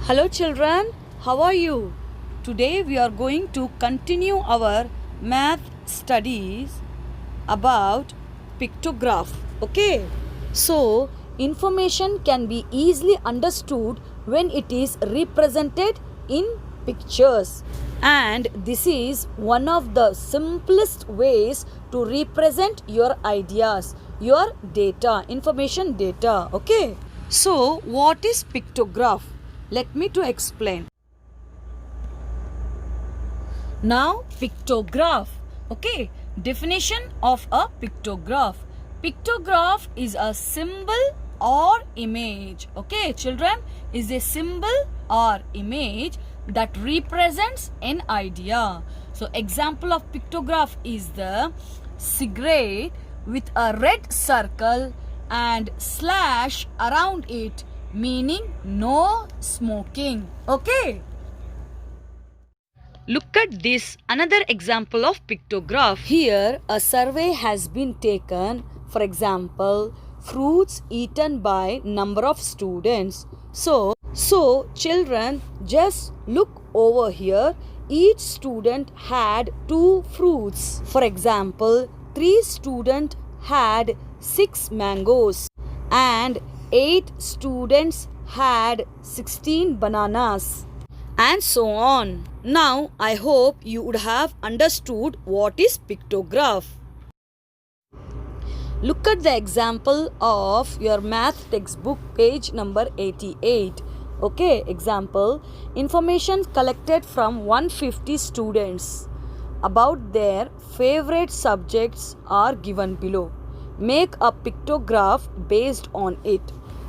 Hello children, how are you? Today we are going to continue our math studies about pictograph. Okay, so information can be easily understood when it is represented in pictures, and this is one of the simplest ways to represent your ideas, your data, information data. Okay, so what is pictograph? Let me to explain. Now pictograph. Okay, definition of a pictograph. Pictograph is a symbol or image. Okay, children, is a symbol or image that represents an idea. So example of pictograph is the cigarette with a red circle and slash around it, meaning no smoking. Okay. Look at this, another example of pictograph. Here a survey has been taken. For example, fruits eaten by number of students. So children, just look over here. Each student had 2 fruits. For example, 3 students had 6 mangoes and 8 students had 16 bananas, and so on. Now, I hope you would have understood what is pictograph. Look at the example of your math textbook, page number 88. Okay, example, information collected from 150 students about their favorite subjects are given below. Make a pictograph based on it.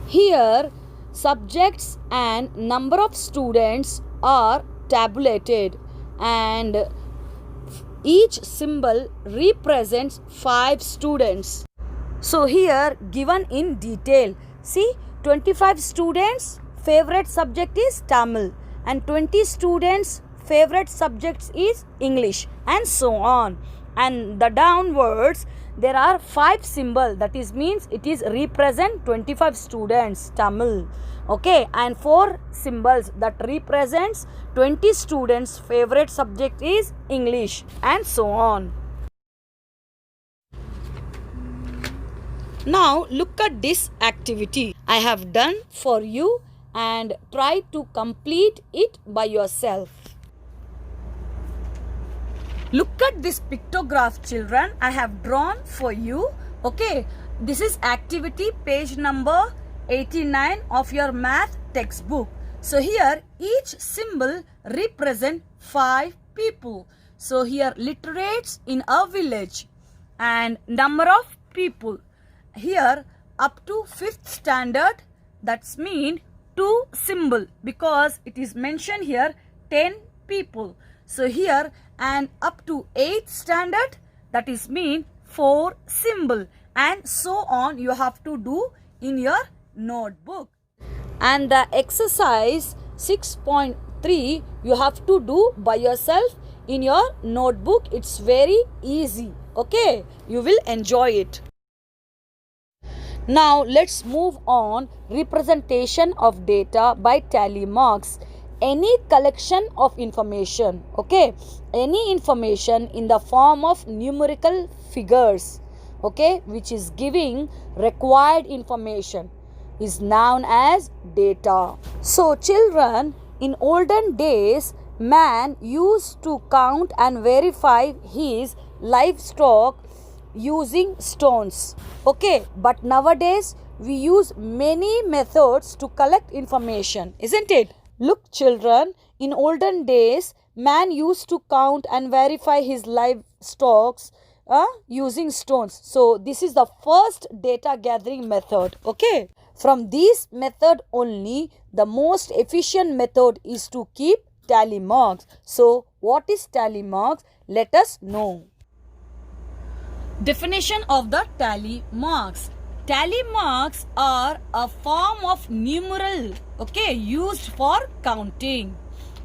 Here, subjects and number of students are tabulated, and each symbol represents 5 students. So here given in detail, see, 25 students favorite subject is Tamil, and 20 students favorite subject is English, and so on. And the downwards there are 5 symbols, that is means it is represent 25 students Tamil. Okay, and 4 symbols that represents 20 students favorite subject is English, and so on. Now look at this activity I have done for you, and try to complete it by yourself. Look at this pictograph, children, I have drawn for you. Okay, this is activity page number 89 of your math textbook. So here each symbol represent 5 people. So here literates in a village, and number of people here up to 5th standard, that's mean 2 symbol, because it is mentioned here 10 people. So here, and up to 8th standard, that is mean 4 symbol, and so on you have to do in your notebook. And the exercise 6.3 you have to do by yourself in your notebook. It's very easy. Okay, you will enjoy it. Now let's move on. Representation of data by tally marks. Any collection of information, okay, any information in the form of numerical figures, okay, which is giving required information, is known as data. So children, in olden days, man used to count and verify his livestock using stones. Okay, but nowadays we use many methods to collect information, isn't it? Look children, in olden days, man used to count and verify his livestock using stones. So this is the first data gathering method. Okay, from this method only, the most efficient method is to keep tally marks. So what is tally marks? Let us know. Definition of the tally marks. Tally marks are a form of numeral, okay, used for counting.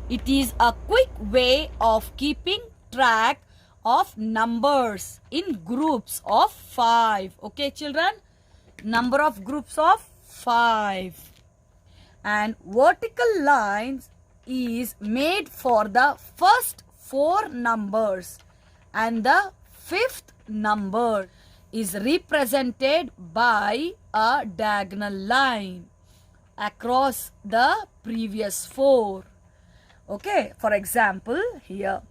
It is a quick way of keeping track of numbers in groups of 5. Okay children, number of groups of 5. and vertical lines is made for the first 4 numbers, and the 5th number is represented by a diagonal line across the previous 4. Okay, for example, here,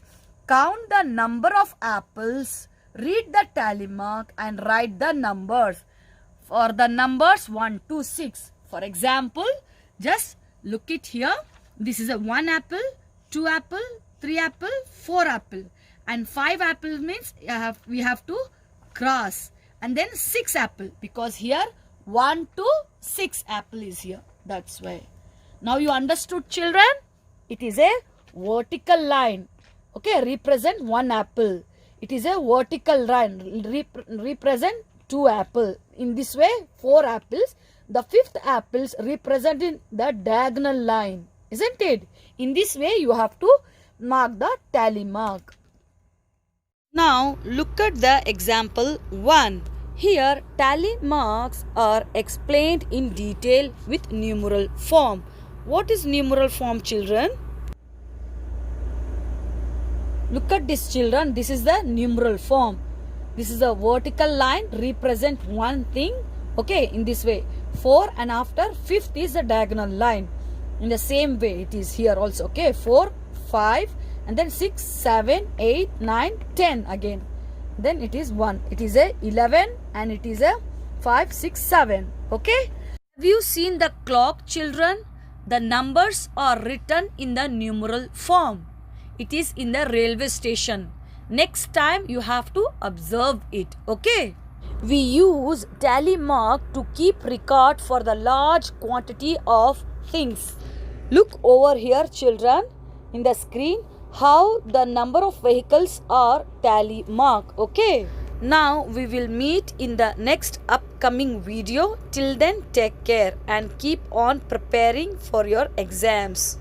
count the number of apples, read the tally mark and write the numbers. For the numbers 1 to 6. For example, just look it here. This is a 1 apple, 2 apple, 3 apple, 4 apple. And 5 apple means we have to cross. And then 6 apple, because here 1 to 6 apple is here. That's why. Now you understood, children? It is a vertical line. Okay, represent 1 apple. It is a vertical line. Represent 2 apple. In this way, 4 apples. The 5th apples representing the diagonal line. Isn't it? In this way, you have to mark the tally mark. Now, look at the example 1. Here, tally marks are explained in detail with numeral form. What is numeral form, children? Look at this, children. This is the numeral form. This is a vertical line represent one thing. Okay, in this way. 4 and after 5th is a diagonal line. In the same way it is here also. Okay, 4, 5 and then 6, 7, 8, 9, 10 again. Then it is 1. It is a 11 and it is a 5, 6, 7. Okay. Have you seen the clock, children? The numbers are written in the numeral form. It is in the railway station. Next time you have to observe it. Okay. We use tally mark to keep record for the large quantity of things. Look over here, children, in the screen how the number of vehicles are tally mark. Okay. Now we will meet in the next upcoming video. Till then, take care and keep on preparing for your exams.